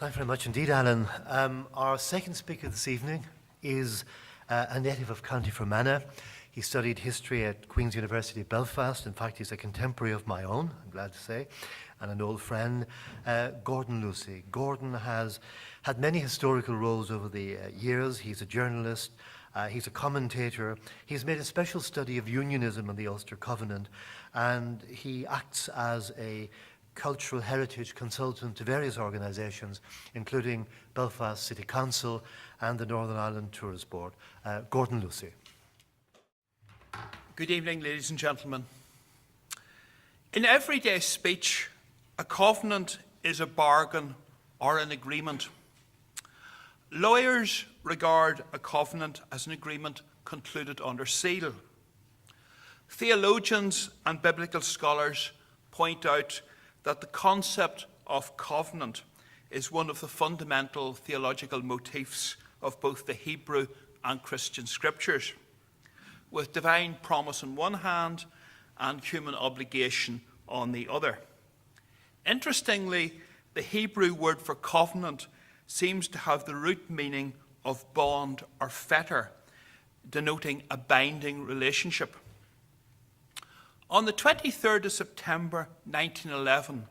Thanks very much indeed, Alan. Our second speaker this evening is a native of County Fermanagh. He studied history at Queen's University Belfast. In fact, he's a contemporary of my own, I'm glad to say, and an old friend, Gordon Lucy. Gordon has had many historical roles over the years. He's a journalist, he's a commentator. He's made a special study of unionism and the Ulster Covenant, and he acts as a cultural heritage consultant to various organisations, including Belfast City Council and the Northern Ireland Tourist Board. Gordon Lucy. Good evening, ladies and gentlemen. In everyday speech, a covenant is a bargain or an agreement. Lawyers regard a covenant as an agreement concluded under seal. Theologians and biblical scholars point out that the concept of covenant is one of the fundamental theological motifs of both the Hebrew and Christian scriptures, with divine promise on one hand and human obligation on the other. Interestingly, the Hebrew word for covenant seems to have the root meaning of bond or fetter, denoting a binding relationship. On the 23rd of September 1911,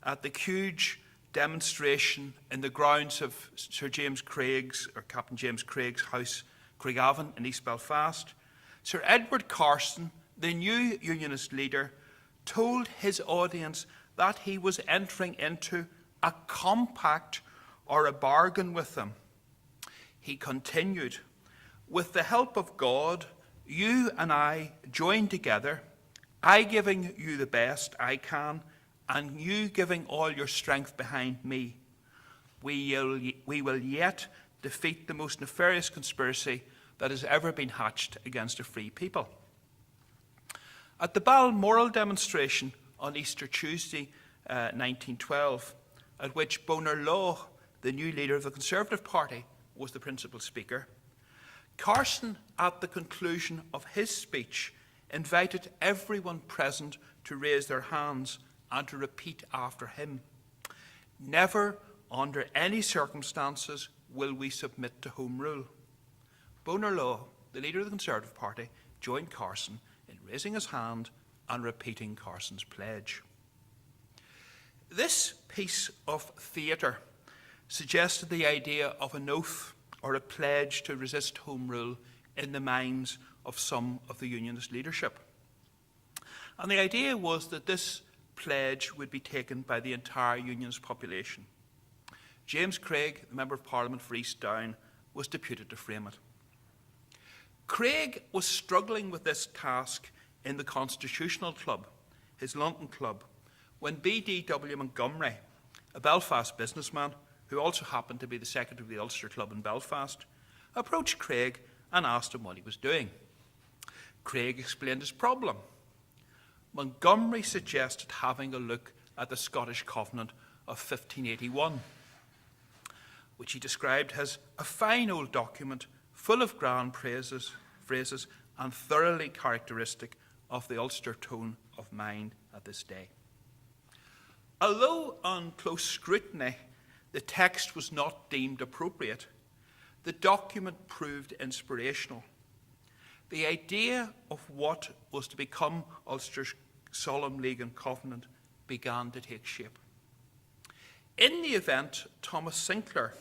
at the huge demonstration in the grounds of Sir James Craig's, or Captain James Craig's house, Craigavon in East Belfast, Sir Edward Carson, the new Unionist leader, told his audience that he was entering into a compact or a bargain with them. He continued, "With the help of God, you and I join together, I giving you the best I can, and you giving all your strength behind me. We will yet defeat the most nefarious conspiracy that has ever been hatched against a free people." At the Balmoral demonstration on Easter Tuesday, 1912, at which Bonar Law, the new leader of the Conservative Party, was the principal speaker, Carson, at the conclusion of his speech, invited everyone present to raise their hands and to repeat after him, "Never, under any circumstances, will we submit to Home Rule." Bonar Law, the leader of the Conservative Party, joined Carson in raising his hand and repeating Carson's pledge. This piece of theatre suggested the idea of an oath or a pledge to resist Home Rule in the minds of some of the Unionist leadership. And the idea was that this pledge would be taken by the entire Unionist population. James Craig, the Member of Parliament for East Down, was deputed to frame it. Craig was struggling with this task in the Constitutional Club, his London club, when B.D.W. Montgomery, a Belfast businessman who also happened to be the secretary of the Ulster Club in Belfast, approached Craig and asked him what he was doing. Craig explained his problem. Montgomery suggested having a look at the Scottish Covenant of 1581, which he described as a fine old document full of grand phrases and thoroughly characteristic of the Ulster tone of mind at this day. Although on close scrutiny the text was not deemed appropriate, the document proved inspirational. The idea of what was to become Ulster's Solemn League and Covenant began to take shape. In the event, Thomas Sinclair,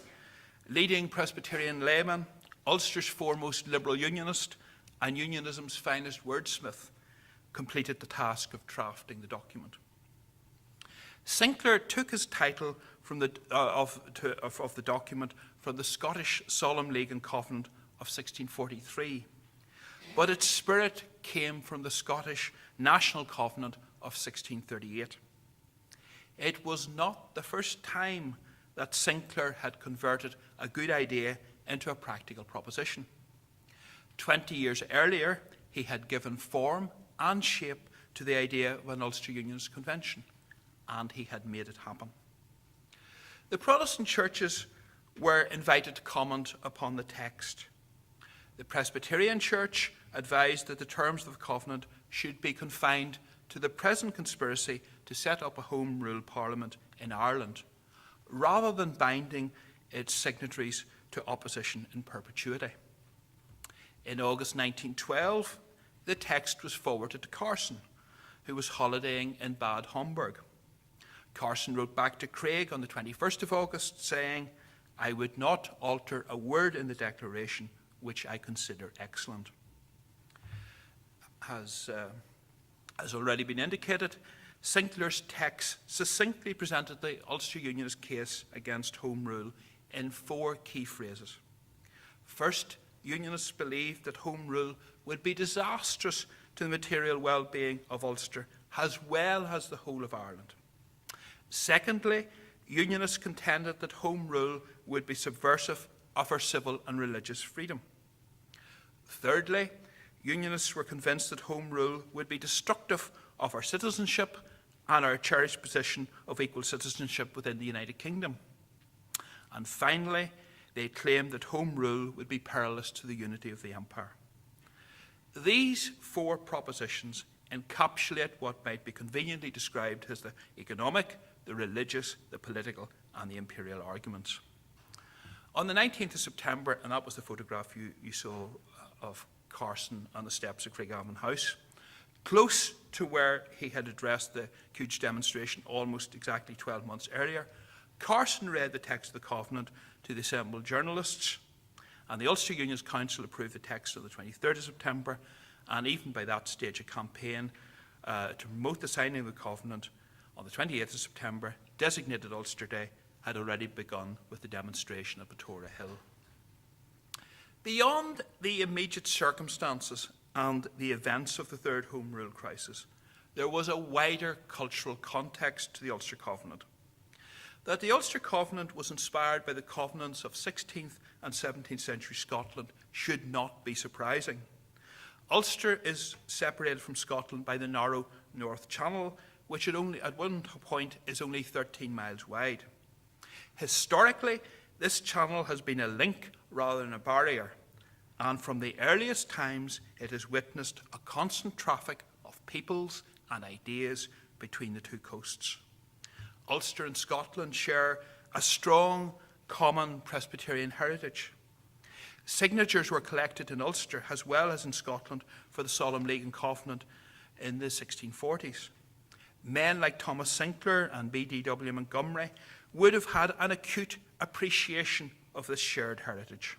leading Presbyterian layman, Ulster's foremost liberal unionist, and unionism's finest wordsmith, completed the task of drafting the document. Sinclair took his title from of the document from the Scottish Solemn League and Covenant of 1643, but its spirit came from the Scottish National Covenant of 1638. It was not the first time that Sinclair had converted a good idea into a practical proposition. 20 years earlier, he had given form and shape to the idea of an Ulster Unionist Convention, and he had made it happen. The Protestant churches were invited to comment upon the text. The Presbyterian Church advised that the terms of the Covenant should be confined to the present conspiracy to set up a Home Rule Parliament in Ireland, rather than binding its signatories to opposition in perpetuity. In August 1912, the text was forwarded to Carson, who was holidaying in Bad Homburg. Carson wrote back to Craig on the 21st of August saying, "I would not alter a word in the declaration, which I consider excellent." Has already been indicated, Sinclair's text succinctly presented the Ulster Unionist case against Home Rule in 4 key phrases. First, Unionists believed that Home Rule would be disastrous to the material well-being of Ulster as well as the whole of Ireland. Secondly, Unionists contended that Home Rule would be subversive of our civil and religious freedom. Thirdly, Unionists were convinced that Home Rule would be destructive of our citizenship and our cherished position of equal citizenship within the United Kingdom. And finally, they claimed that Home Rule would be perilous to the unity of the Empire. These 4 propositions encapsulate what might be conveniently described as the economic, the religious, the political, and the imperial arguments. On the 19th of September, and that was the photograph you saw of Carson on the steps of Craigavon House, close to where he had addressed the huge demonstration almost exactly 12 months earlier, Carson read the text of the Covenant to the assembled journalists, and the Ulster Unionist Council approved the text on the 23rd of September, and even by that stage a campaign to promote the signing of the Covenant on the 28th of September, designated Ulster Day, had already begun with the demonstration at Batora Hill. Beyond the immediate circumstances and the events of the Third Home Rule crisis, there was a wider cultural context to the Ulster Covenant. That the Ulster Covenant was inspired by the covenants of 16th and 17th century Scotland should not be surprising. Ulster is separated from Scotland by the narrow North Channel, which at one point is only 13 miles wide. Historically, this channel has been a link rather than a barrier, and from the earliest times it has witnessed a constant traffic of peoples and ideas between the 2 coasts. Ulster and Scotland share a strong common Presbyterian heritage. Signatures were collected in Ulster as well as in Scotland for the Solemn League and Covenant in the 1640s. Men like Thomas Sinclair and B.D.W. Montgomery would have had an acute appreciation of this shared heritage.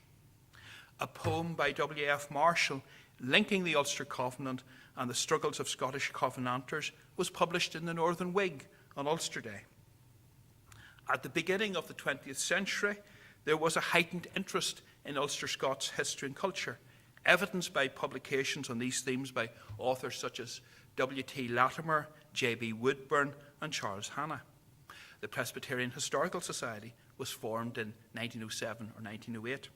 A poem by W.F. Marshall linking the Ulster Covenant and the struggles of Scottish Covenanters was published in the Northern Whig on Ulster Day. At the beginning of the 20th century, there was a heightened interest in Ulster Scots history and culture, evidenced by publications on these themes by authors such as W.T. Latimer, J.B. Woodburn, and Charles Hannah. The Presbyterian Historical Society was formed in 1907 or 1908.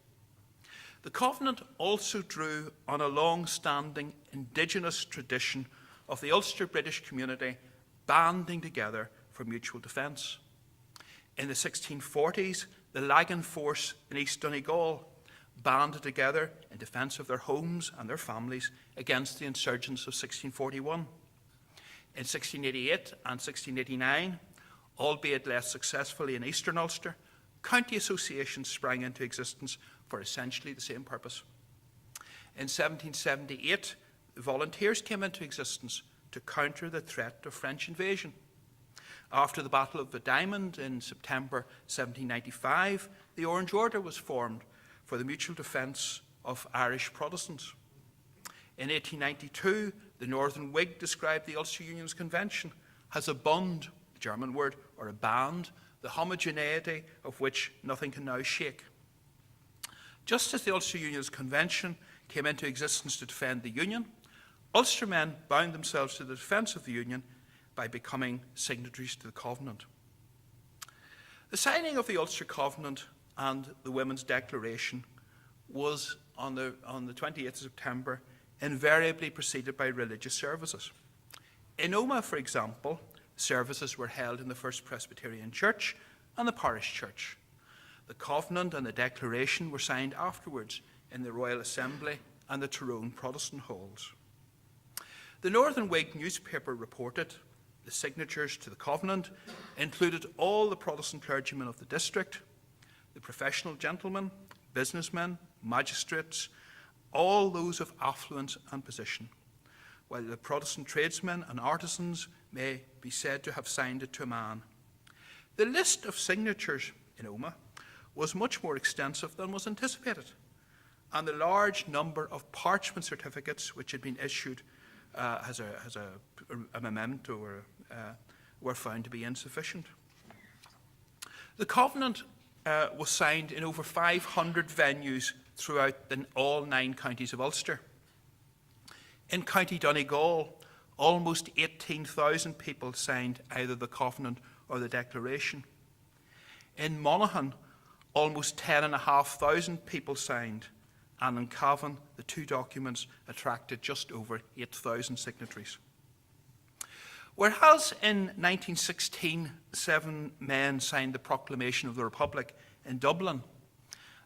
The Covenant also drew on a long-standing indigenous tradition of the Ulster British community banding together for mutual defence. In the 1640s, the Lagan force in East Donegal banded together in defence of their homes and their families against the insurgents of 1641. In 1688 and 1689, albeit less successfully in Eastern Ulster, county associations sprang into existence for essentially the same purpose. In 1778, the volunteers came into existence to counter the threat of French invasion. After the Battle of the Diamond in September 1795, the Orange Order was formed for the mutual defence of Irish Protestants. In 1892, the Northern Whig described the Ulster Unionist Convention as a bund, the German word, or a band, the homogeneity of which nothing can now shake. Just as the Ulster Unionist Convention came into existence to defend the Union, Ulstermen bound themselves to the defence of the Union by becoming signatories to the Covenant. The signing of the Ulster Covenant and the Women's Declaration was on the 28th of September invariably preceded by religious services. In Omagh, for example, services were held in the First Presbyterian Church and the parish church. The Covenant and the Declaration were signed afterwards in the Royal Assembly and the Tyrone Protestant halls. The Northern Whig newspaper reported The signatures to the Covenant included all the Protestant clergymen of the district, the professional gentlemen, businessmen, magistrates, all those of affluence and position, while the Protestant tradesmen and artisans may be said to have signed it to a man. The list of signatures in Omagh was much more extensive than was anticipated, and the large number of parchment certificates which had been issued as a memento were found to be insufficient. The Covenant was signed in over 500 venues throughout all 9 counties of Ulster. In County Donegal, almost 18,000 people signed either the Covenant or the Declaration. In Monaghan, almost 10,500 people signed, and in Cavan, the 2 documents attracted just over 8,000 signatories. Whereas in 1916, 7 men signed the Proclamation of the Republic in Dublin,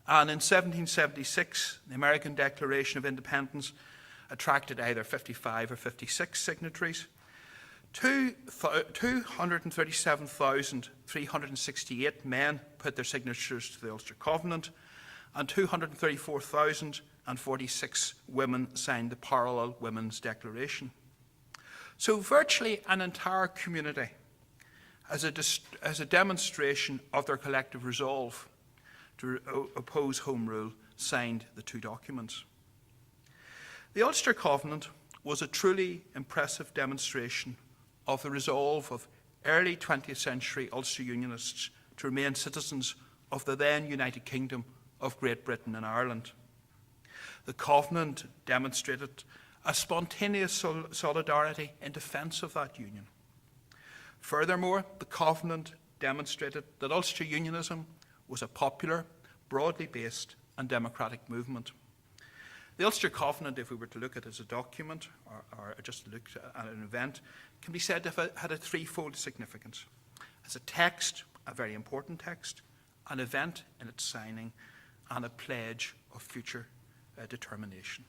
and in 1776, the American Declaration of Independence attracted either 55 or 56 signatories, 237,368 men put their signatures to the Ulster Covenant, and 234,046 women signed the parallel Women's Declaration. So virtually an entire community, as a demonstration of their collective resolve to oppose Home Rule, signed the 2 documents. The Ulster Covenant was a truly impressive demonstration of the resolve of early 20th century Ulster Unionists to remain citizens of the then United Kingdom of Great Britain and Ireland. The Covenant demonstrated a spontaneous solidarity in defence of that union. Furthermore, the Covenant demonstrated that Ulster Unionism was a popular, broadly based and democratic movement. The Ulster Covenant, if we were to look at it as a document or just look at an event, can be said to have had a 3-fold significance. As a text, a very important text, an event in its signing, and a pledge of future determination.